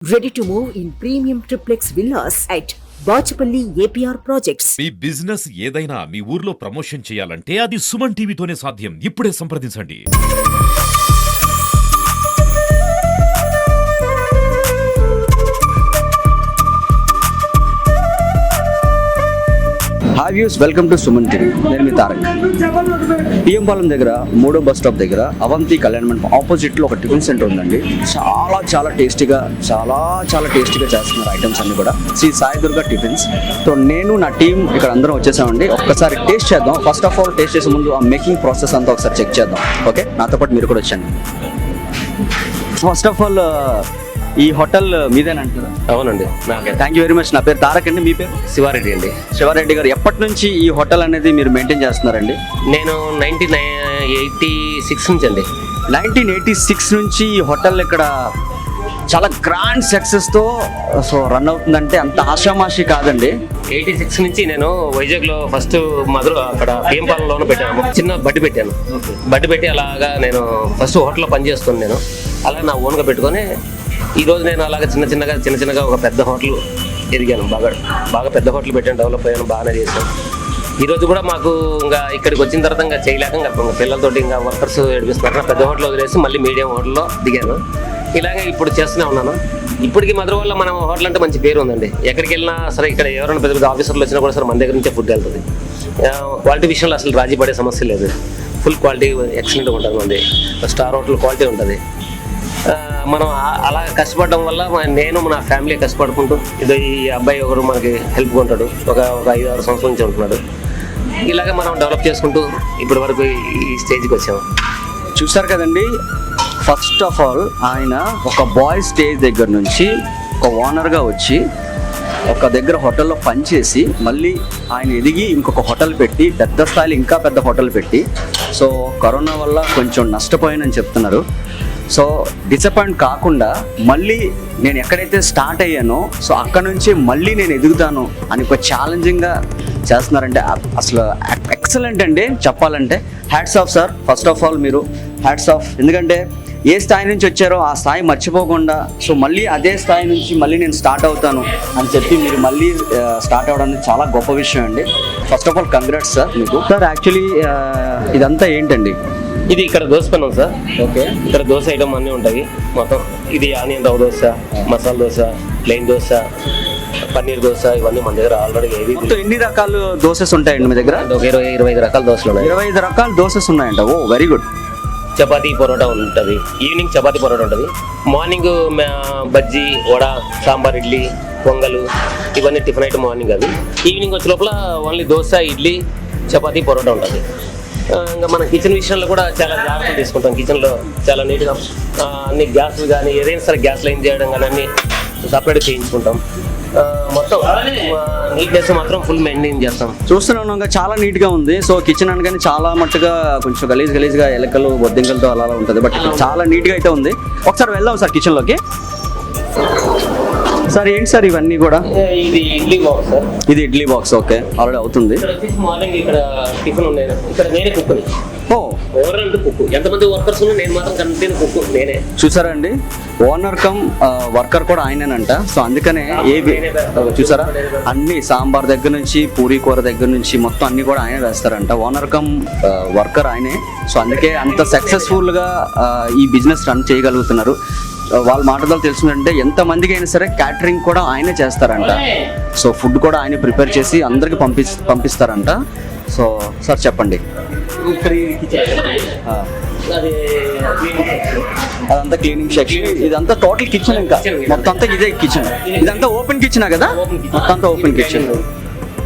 Ready to move in premium triplex villas at Bachapalli APR Projects. Me business ఏదైనా మీ ఊర్లో promotion చేయాలంటే అది సుమన్ టీవీతోనే సాధ్యం. ఇప్పుడే సంప్రదించండి. Hi views, welcome to Suman TV. నేను మీ తారక్. పిఎం పాలెం దగ్గర 3వ బస్ స్టాప్ దగ్గర అవంతి కళ్యాణ మండపం ఆపోజిట్లో ఒక టిఫిన్ సెంటర్ ఉందండి. చాలా టేస్టీగా చేస్తున్నారు ఐటమ్స్ అన్ని కూడా. శ్రీ సాయి దుర్గా టిఫిన్స్. సో నేను నా టీం ఇక్కడ అందరం వచ్చేసామండి. ఒక్కసారి టేస్ట్ చేద్దాం. ఫస్ట్ ఆఫ్ ఆల్ టేస్ట్ చేసే ముందు ఆ మేకింగ్ ప్రాసెస్ అంతా ఒకసారి చెక్ చేద్దాం. ఓకే, నాతో పాటు మీరు కూడా వచ్చాను. ఫస్ట్ ఆఫ్ ఆల్ ఈ హోటల్ మీదేనంటారా? అవునండి. Thank you very much. నా పేరు తారక్ అండి. మీ పేరు? శివారెడ్డి అండి. శివారెడ్డి గారు, ఎప్పటి నుంచి ఈ హోటల్ అనేది మీరు మెయింటైన్ చేస్తున్నారండి? నేను 1986 నుంచి అండి. 1986 నుంచి ఈ హోటల్ ఇక్కడ చాలా గ్రాండ్ సక్సెస్తో రన్ అవుతుందంటే అంత ఆషామాషి కాదండి. 86 నుంచి నేను వైజాగ్లో ఫస్ట్ అక్కడ పిఎంపాలెంలోనే పెట్టాను. చిన్న బడ్డి పెట్టాను. బడ్డి పెట్టి అలాగా నేను ఫస్ట్ హోటల్లో పనిచేస్తున్నాను. నేను అలా నా ఓన్గా పెట్టుకొని ఈరోజు నేను అలాగే చిన్నగా ఒక పెద్ద హోటల్ ఎదిగాను. బాగా పెద్ద హోటల్ పెట్టాను, డెవలప్ అయ్యాను, బాగానే చేశాను. ఈరోజు కూడా మాకు ఇంకా ఇక్కడికి వచ్చిన తర్వాత ఇంకా చేయలేక ఇంకా పిల్లలతోటి ఇంకా వర్కర్స్ ఏడిపిస్తున్నారు. పెద్ద హోటల్ వదిలేసి మళ్ళీ మీడియం హోటల్లో దిగాను. ఇలాగే ఇప్పుడు చేస్తూనే ఉన్నాను. ఇప్పటికీ మధురవాడలో మన హోటల్ అంటే మంచి పేరు ఉందండి. ఎక్కడికి వెళ్ళినా సరే, ఇక్కడ ఎవరైనా పెద్ద ఆఫీసర్లు వచ్చినా కూడా సరే మన దగ్గర నుంచే ఫుడ్ వెళ్తుంది. క్వాలిటీ విషయంలో అసలు రాజీ పడే సమస్య లేదు. ఫుల్ క్వాలిటీ ఎక్సలెంట్గా ఉంటుంది. మంది స్టార్ హోటల్ క్వాలిటీ ఉంటుంది. మనం అలా కష్టపడడం వల్ల నేను నా ఫ్యామిలీ కష్టపడుకుంటూ ఈ అబ్బాయి ఒకరు మనకి హెల్ప్గా ఉంటాడు. ఒక 5-6 సంవత్సరాల నుంచి ఉంటున్నాడు. ఇలాగే మనం డెవలప్ చేసుకుంటూ ఇప్పటి వరకు ఈ స్టేజ్కి వచ్చాము. చూస్తారు కదండి, ఫస్ట్ ఆఫ్ ఆల్ ఆయన ఒక బాయ్ స్టేజ్ దగ్గర నుంచి ఒక ఓనర్గా వచ్చి ఒక దగ్గర హోటల్లో పనిచేసి మళ్ళీ ఆయన ఎదిగి ఇంకొక హోటల్ పెట్టి పెద్ద స్థాయిలో ఇంకా పెద్ద హోటల్ పెట్టి సో కరోనా వల్ల కొంచెం నష్టపోయానని చెప్తున్నారు. సో డిసప్పాయింట్ కాకుండా మళ్ళీ నేను ఎక్కడైతే స్టార్ట్ అయ్యానో సో అక్కడ నుంచి మళ్ళీ నేను ఎదుగుతాను అని ఒక ఛాలెంజింగ్గా చేస్తున్నారంటే అసలు ఎక్సలెంట్ అండి. చెప్పాలంటే hats off sir. First of all మీరు హ్యాట్స్ ఆఫ్. ఎందుకంటే ఏ స్థాయి నుంచి వచ్చారో ఆ స్థాయి మర్చిపోకుండా సో మళ్ళీ అదే స్థాయి నుంచి మళ్ళీ నేను స్టార్ట్ అవుతాను అని చెప్పి మీరు మళ్ళీ స్టార్ట్ అవ్వడం అనేది చాలా గొప్ప విషయం అండి. First of all congrats sir మీకు. సార్ యాక్చువల్లీ ఇదంతా ఏంటండి? ఇది ఇక్కడ దోశ పెన్నాం సార్. ఓకే, ఇక్కడ దోశ ఐటమ్ అన్నీ ఉంటాయి మొత్తం. ఇది ఆనియన్ రవ్వ దోశ, మసాలా దోశ, ప్లెయిన్ దోశ, పన్నీర్ దోశ, ఇవన్నీ మన దగ్గర ఆల్రెడీ ఎన్ని రకాల దోసెస్ ఉంటాయండి మీ దగ్గర? ఒక 20-25 రకాల దోశలు ఉన్నాయి. 25 రకాల దోసెస్ ఉన్నాయంట. ఓ వెరీ గుడ్. చపాతీ పరోటా ఉంటుంది. ఈవినింగ్ చపాతీ పరోటా ఉంటుంది. మార్నింగ్ బజ్జీ, వడ, సాంబార్, ఇడ్లీ, పొంగలు, ఇవన్నీ టిఫిన్ ఐటమ్ మార్నింగ్. అవి ఈవినింగ్ వచ్చే లోపల ఓన్లీ దోశ, ఇడ్లీ, చపాతీ, పరోటా ఉంటుంది. ఇంకా మన కిచెన్ విషయంలో కూడా చాలా జాగ్రత్తలు తీసుకుంటాం. కిచెన్లో చాలా నీట్గా అన్ని గ్యాస్లు కానీ ఏదైనా సరే గ్యాస్ లైన్ చేయడం కానీ అన్ని సపరేట్గా చేయించుకుంటాం. మొత్తం నీట్నెస్ మాత్రం ఫుల్ మెయింటైన్ చేస్తాం. చూస్తున్నాం చాలా నీట్గా ఉంది. సో కిచెన్ అనగానే చాలా మట్టుగా కొంచెం గలీజ్గా ఎలకలు బొద్దింకలతో అలా ఉంటుంది. బట్ చాలా నీట్గా అయితే ఉంది. ఒకసారి వెళ్దాం సార్ కిచెన్లోకి. సార్ ఏంటి సార్ ఇవన్నీ కూడా? ఇది ఇడ్లీ బాక్స్ సార్. ఇది ఇడ్లీ బాక్స్. ఓకే, ఆల్రెడీ అవుతుంది. మార్నింగ్ ఇక్కడ టిఫిన్ ఉన్నాయి. ఇక్కడ నేనే కుక్. Overall cook. ఎంతమంది వర్కర్స్ ఉన్నా నేను మాత్రం కంటిన్యూ కుక్ నేనే. చూసారా అండి, ఓనర్ కమ్ వర్కర్ కూడా ఆయనేనంట. సో అందుకనే చూసారా అన్ని సాంబార్ దగ్గర నుంచి పూరీ కూర దగ్గర నుంచి మొత్తం అన్ని కూడా ఆయనే వేస్తారంట. ఓనర్ కమ్ వర్కర్ ఆయనే. సో అందుకే అంత సక్సెస్ఫుల్గా ఈ బిజినెస్ రన్ చేయగలుగుతున్నారు. వాళ్ళ మాటల్లో తెలుసుకుంటే ఎంతమందికి అయినా సరే క్యాటరింగ్ కూడా ఆయనే చేస్తారంట. సో ఫుడ్ కూడా ఆయనే ప్రిపేర్ చేసి అందరికి పంపిస్తారంట. సో సార్ చెప్పండి. అదంతా క్లీనింగ్ సెక్షన్. ఇదంతా టోటల్ కిచెన్. ఇంకా మొత్తం అంతా ఇదే కిచెన్. ఇదంతా ఓపెన్ కిచెన్ కదా? మొత్తం అంతా ఓపెన్ కిచెన్.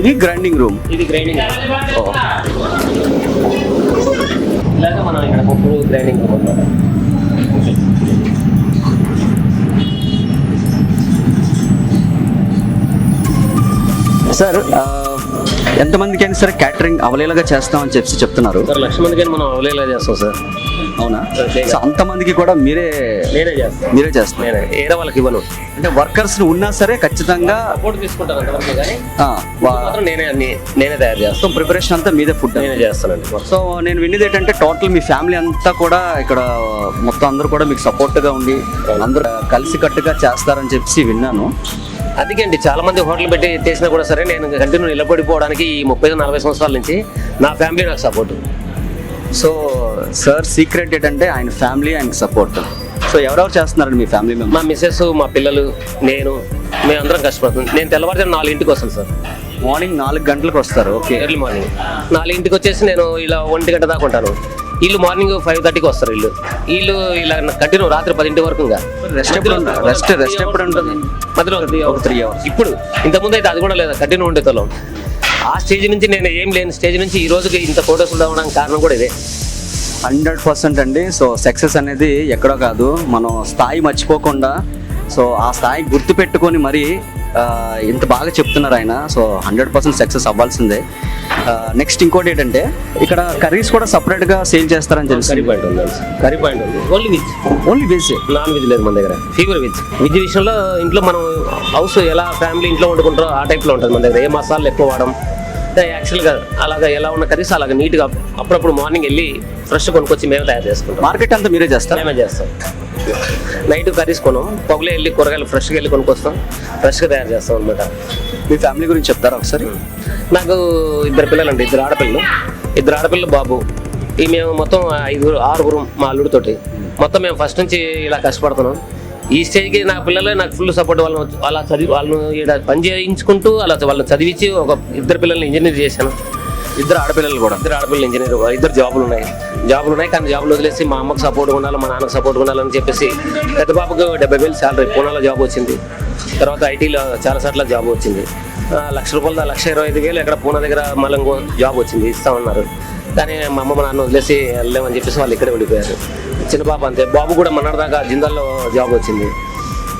ఇది గ్రైండింగ్ రూమ్. ఇది గ్రైండింగ్. ఇలాగా మనం ఇక్కడ పప్పు గ్రైండింగ్ రూమ్ అన్నమాట. సార్ ఎంతమందికి అయినా సరే క్యాటరింగ్ అవలేలాగా చేస్తామని చెప్తున్నారు. సార్ 1,00,000 మందికి మనం అవలేలా చేస్తాం సార్. అవునా? సో అంతమందికి కూడా మీరే చేస్తారు? నేనే ఏదో వాళ్ళకి ఇవ్వను. అంటే వర్కర్స్ ఉన్నా సరే ఖచ్చితంగా సపోర్ట్ తీసుకుంటాను అంతవరకు కానీ మాత్రం నేనే తయారు చేస్తాను. మొత్తం ప్రిపరేషన్ అంతా మీదే ఫుడ్ నేనే చేస్తానండి. సో నేను విన్నది ఏంటంటే టోటల్ మీ ఫ్యామిలీ అంతా కూడా ఇక్కడ మొత్తం అందరూ కూడా మీకు సపోర్ట్గా ఉండి అందరూ కలిసి కట్టుగా చేస్తారని చెప్పి విన్నాను. అందుకే అండి చాలా మంది హోటల్ పెట్టి చేసినా కూడా సరే నేను కంటిన్యూ నిలబడిపోవడానికి ఈ 30-40 సంవత్సరాల నుంచి నా ఫ్యామిలీ నాకు సపోర్ట్. సో సార్ సీక్రెట్ ఏంటంటే ఆయన ఫ్యామిలీ ఆయనకి సపోర్ట్. సో ఎవరెవరు చేస్తున్నారండి మీ ఫ్యామిలీ మెంబర్? మా మిస్సెస్, మా పిల్లలు, మేమందరం కష్టపడుతుంది. నేను తెల్లవారుజాము 4 వస్తాను సార్. మార్నింగ్ 4 గంటలకు వస్తారు? ఓకే. ఎర్లీ మార్నింగ్ 4 వచ్చేసి నేను ఇలా 1 గంట దాకా ఉంటాను. వీళ్ళు మార్నింగ్ 5:30కి వస్తారు. వీళ్ళు ఇలా కంటిన్యూ రాత్రి 10 వరకు. రెస్ట్ ఎప్పుడు ఉంటుంది? మధ్యలో ఒక 3 hours. ఇప్పుడు ఇంతకుముందు అయితే అది కూడా లేదు, కంటిన్యూ ఉండేతోళ్ళం. ఆ స్టేజ్ నుంచి నేను ఏం లేని స్టేజ్ నుంచి ఈ రోజుకి ఇంత ఫోటోస్ ఉండడానికి కారణం కూడా ఇదే. 100% అండి. సో సక్సెస్ అనేది ఎక్కడో కాదు, మనం స్థాయి మర్చిపోకుండా సో ఆ స్థాయి గుర్తుపెట్టుకొని మరి ఇంత బాగా చెప్తున్నారు ఆయన. సో 100% సక్సెస్ అవ్వాల్సిందే. నెక్స్ట్ ఇంకోటి ఏంటంటే ఇక్కడ కర్రీస్ కూడా సపరేట్గా సేల్ చేస్తారని తెలుసు. కర్రీ పాయింట్ ఉంది. ఓన్లీ వెజ్, నాన్ వెజ్ లేదు మన దగ్గర. ఫీవర్ వెజ్ విషయంలో ఇంట్లో మనం హౌస్ ఎలా ఫ్యామిలీ ఇంట్లో వండుకుంటారో ఆ టైప్లో ఉంటుంది మన దగ్గర. ఏ మసాలాలు ఎక్కువ వాడడం. యాక్చువల్గా అలాగా ఎలా ఉన్న కర్రీస్ అలాగా నీట్గా అప్పుడప్పుడు మార్నింగ్ వెళ్ళి ఫ్రెష్ కొనుక్కొచ్చి మేము తయారు చేసుకుంటాం. మార్కెట్ అంతా మీరే చేస్తాం? మేమే చేస్తాం. నైట్ కర్రీస్ కొనం, పగులే వెళ్ళి కూరగాయలు ఫ్రెష్గా వెళ్ళి కొనుక్కొస్తాం, ఫ్రెష్గా తయారు చేస్తాం అనమాట. మీ ఫ్యామిలీ గురించి చెప్తారా ఒకసారి? నాకు 2 పిల్లలండి, 2 ఆడపిల్లలు బాబు. ఈ మేము మొత్తం 6 మా అల్లుడితోటి మొత్తం మేము ఫస్ట్ నుంచి ఇలా కష్టపడుతున్నాం. ఈ స్టేజ్కి నా పిల్లలే నాకు ఫుల్ సపోర్ట్. వాళ్ళను ఇక్కడ పని చేయించుకుంటూ వాళ్ళని చదివించి 2 పిల్లల్ని ఇంజనీర్ చేశాను. 2 ఆడపిల్లలు కూడా? 2 ఆడపిల్లలు ఇంజనీర్. 2 జాబులు ఉన్నాయి కానీ జాబులు వదిలేసి మా అమ్మకు సపోర్ట్గా ఉండాలి, మా నాన్నకు సపోర్ట్గా ఉండాలని చెప్పేసి పెద్ద బాబుకు 70,000 శాలరీ, పూనాలో జాబ్ వచ్చింది. తర్వాత ఐటీలో చాలా సార్లు జాబ్ వచ్చింది. ₹1,00,000 1,25,000 ఎక్కడ పూనా దగ్గర మళ్ళీ జాబ్ వచ్చింది, ఇస్తామన్నారు. కానీ మా అమ్మ మా నాన్న వదిలేసి వెళ్ళలేమని చెప్పేసి వాళ్ళు ఇక్కడే ఉండిపోయారు. చిన్న బాబు అంతే. బాబు కూడా మొన్నటిదాకా జిందాల్లో జాబ్ వచ్చింది.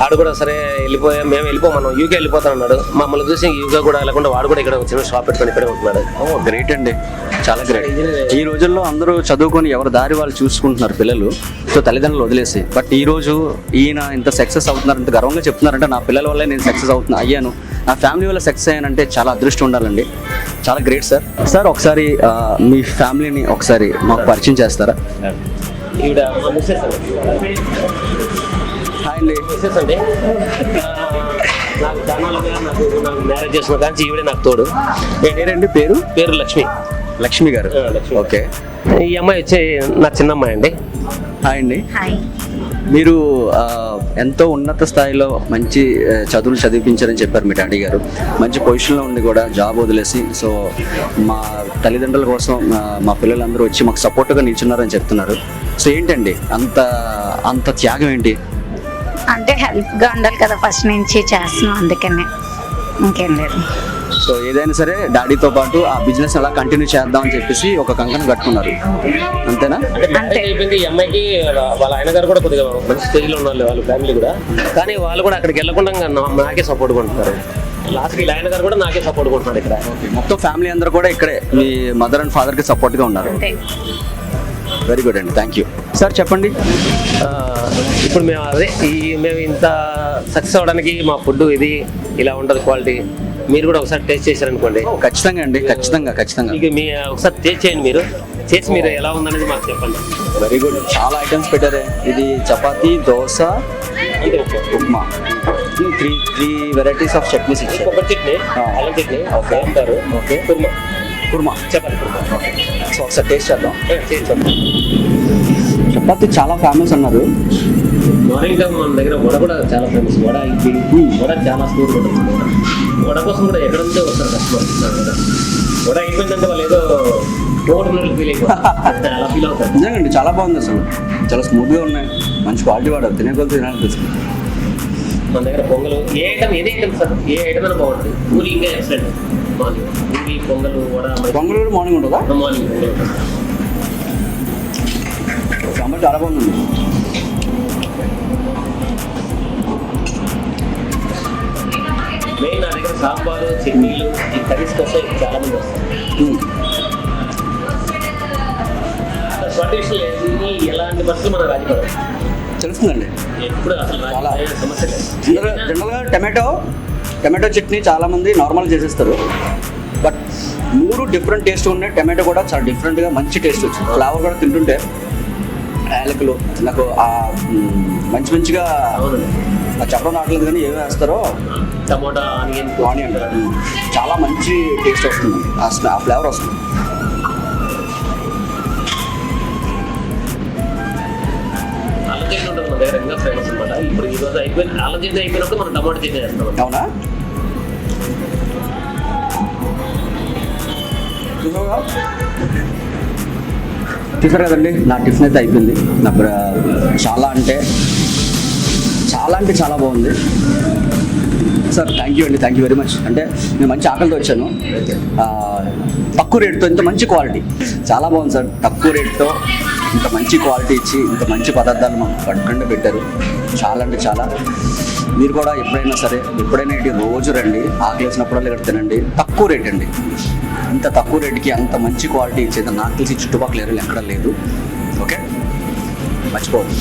ఆడు కూడా సరే మేము వెళ్ళిపోమన్నాం, యూకే వెళ్ళిపోతాను అన్నాడు. మమ్మల్ని చూసి యూకే కూడా వెళ్ళకుండా వాడు కూడా ఇక్కడ చిన్న షాప్ పెట్టుకొని ఇక్కడే ఉంటున్నాడు. గ్రేట్ అండి, చాలా గ్రేట్. ఈ రోజుల్లో అందరూ చదువుకొని ఎవరి దారి వాళ్ళు చూసుకుంటున్నారు పిల్లలు, సో తల్లిదండ్రులు వదిలేసి. బట్ ఈ రోజు ఈయన ఇంత సక్సెస్ అవుతున్నారు, ఇంత గర్వంగా చెప్తున్నారంటే నా పిల్లల వల్లే నేను సక్సెస్ అయ్యాను, నా ఫ్యామిలీ వల్ల సక్సెస్ అయ్యానంటే చాలా అదృష్టం ఉండాలండి. చాలా గ్రేట్ సార్. సార్ ఒకసారి మీ ఫ్యామిలీని ఒకసారి మాకు పరిచయం చేస్తారా? ఈవిడ మా మిస్సెస్ అండి. మిస్సెస్ అండి. నాకు ఛానల్గా నాకు మ్యారేజ్ చేసిన కానీ ఈవిడే నాకు తోడు. ఏంటండి పేరు? లక్ష్మి గారు. ఓకే. ఈ అమ్మాయి వచ్చి నా చిన్నమ్మాయి అండి. హాయ్ అండి. మీరు ఎంతో ఉన్నత స్థాయిలో మంచి చదువులు చదివించారని చెప్పారు మీ డాడీ గారు. మంచి పొజిషన్లో ఉండి కూడా జాబ్ వదిలేసి సో మా తల్లిదండ్రుల కోసం మా పిల్లలందరూ వచ్చి మాకు సపోర్ట్గా నిల్చున్నారని చెప్తున్నారు. సో ఏంటండి అంత త్యాగం ఏంటి? అంటే హెల్ప్గా ఉండాలి కదా, ఫస్ట్ నుంచి చేస్తున్నాం, అందుకనే ఇంకేం లేదు. సో ఏదైనా సరే డాడీతో పాటు ఆ బిజినెస్ అలా కంటిన్యూ చేద్దాం అని చెప్పేసి ఒక కంకణం కట్టుకున్నారు, అంతేనా? అంటే అయిపోయింది. ఈ అమ్మాయికి వాళ్ళ ఆయన గారు కూడా కొద్దిగా మంచి స్టేజ్లో ఉన్నారు, వాళ్ళ ఫ్యామిలీ కూడా. కానీ వాళ్ళు కూడా అక్కడికి వెళ్ళకుండా నాకే సపోర్ట్ కొంటున్నారు. లాస్ట్కి వీళ్ళ ఆయన గారు కూడా నాకే సపోర్ట్ కొంటున్నారు ఇక్కడ. మొత్తం ఫ్యామిలీ అందరూ కూడా ఇక్కడే మీ మదర్ అండ్ ఫాదర్కి సపోర్ట్గా ఉన్నారు. వెరీ గుడ్ అండి, థ్యాంక్ యూ. సార్ చెప్పండి. ఇప్పుడు మేము ఇంత సక్సెస్ అవ్వడానికి మా ఫుడ్ ఇది ఇలా ఉంటుంది క్వాలిటీ. మీరు కూడా ఒకసారి టేస్ట్ చేశారనుకోండి. ఖచ్చితంగా అండి, ఖచ్చితంగా ఇక మీ ఒకసారి టేస్ట్ చేయండి. మీరు ఎలా ఉందనేది మాకు చెప్పండి. Very good. చాలా ఐటమ్స్ పెట్టారే. ఇది చపాతీ, దోశ, ఉప్మా, 3 వెరైటీస్ ఆఫ్ చట్నీస్ ఇచ్చారు. కొబ్బరి చట్నీ, అల్లం చట్నీ, ఓకే అంటారు. ఓకే. కుర్మా చెప్పండి. ఓకే. సో ఒకసారి టేస్ట్ చేద్దాం. చపాతీ చాలా ఫేమస్ అన్నారు. మార్నింగ్ టైం మన దగ్గర వడ కూడా చాలా ఫేమస్. వడ చాలా స్టోర్ ఉంటుంది. వడ కోసం కూడా ఎక్కడ నుంచో వస్తారు కష్టపడుతున్నారు కదా. వడ అయిపోయిందంటే వాళ్ళు ఏదో ఫీల్ అయిపోతుంది, అలా ఫీల్ అవుతారు. నిజంగా అండి, చాలా బాగుంది అసలు. చాలా స్మూత్గా ఉన్నాయి, మంచి క్వాలిటీ వాడు. తినేకొద్దు తినాలనిపిస్తుంది. మన దగ్గర పొంగలు ఏ ఐటమ్ సార్, ఏ ఐటమ్ అయినా బాగుంటుంది. పూరి ఇంకా ఎక్సలెంట్. మార్నింగ్ పూరి, పొంగలు, వడ. పొంగల్ కూడా మార్నింగ్ ఉంటుందా? మార్నింగ్ సాంబార్ చాలా బాగుంది. మెయిన్ నా దగ్గర సాంబారు చట్నీలు ఈ కర్రీస్ కోసం చాలా మంది వస్తారు. స్వాతి విషయం లేదు, ఈ ఎలాంటి పరిస్థితులు మనం రాజీపడదు. తెలుస్తుందండి. ఎప్పుడు అసలు చాలా. సమస్య లేదు. జనరల్గా టమాటో చట్నీ చాలామంది నార్మల్ చేసేస్తారు, బట్ 3 డిఫరెంట్ టేస్ట్ ఉన్నాయి. టమాటో కూడా చాలా డిఫరెంట్గా మంచి టేస్ట్ వచ్చింది. ఫ్లేవర్ కూడా తింటుంటే యాలకులు నాకు మంచిగా చెప్పడం రావట్లేదు, కానీ ఏమి వేస్తారో టమోటా ఆనియన్ చాలా మంచి టేస్ట్ వస్తుంది, ఆ ఫ్లేవర్ వస్తుంది. ఆలోచన ఉంటుంది మన దగ్గర ఇంకా ఫేమస్ అనమాట. ఇప్పుడు ఈ రోజు ఆలోచన అయిపోయినప్పుడు మనం టమాటా చట్నీ వేస్తాం. అవునా? చూసారు కదండి, నా టిఫిన్ అయితే అయిపోయింది. నాకు చాలా అంటే చాలా బాగుంది సార్. థ్యాంక్ యూ అండి, థ్యాంక్ యూ వెరీ మచ్. అంటే నేను మంచి ఆకలితో వచ్చాను, తక్కువ రేటుతో ఇంత మంచి క్వాలిటీ. చాలా బాగుంది సార్, తక్కువ రేటుతో ఇంత మంచి క్వాలిటీ ఇచ్చి ఇంత మంచి పదార్థాలు మాకు పట్టుకుండా పెట్టారు. చాలా అంటే చాలా. మీరు కూడా ఎప్పుడైనా ఇటు రోజు రండి, ఆకలి వేసినప్పుడల్లా ఇక్కడ తినండి. తక్కువ రేట్ అండి, ఇంత తక్కువ రేటుకి అంత మంచి క్వాలిటీ ఇచ్చేది నాకు తెలిసి చుట్టుపక్కల ఎక్కడ లేదు. ఓకే, మర్చిపోవద్దు.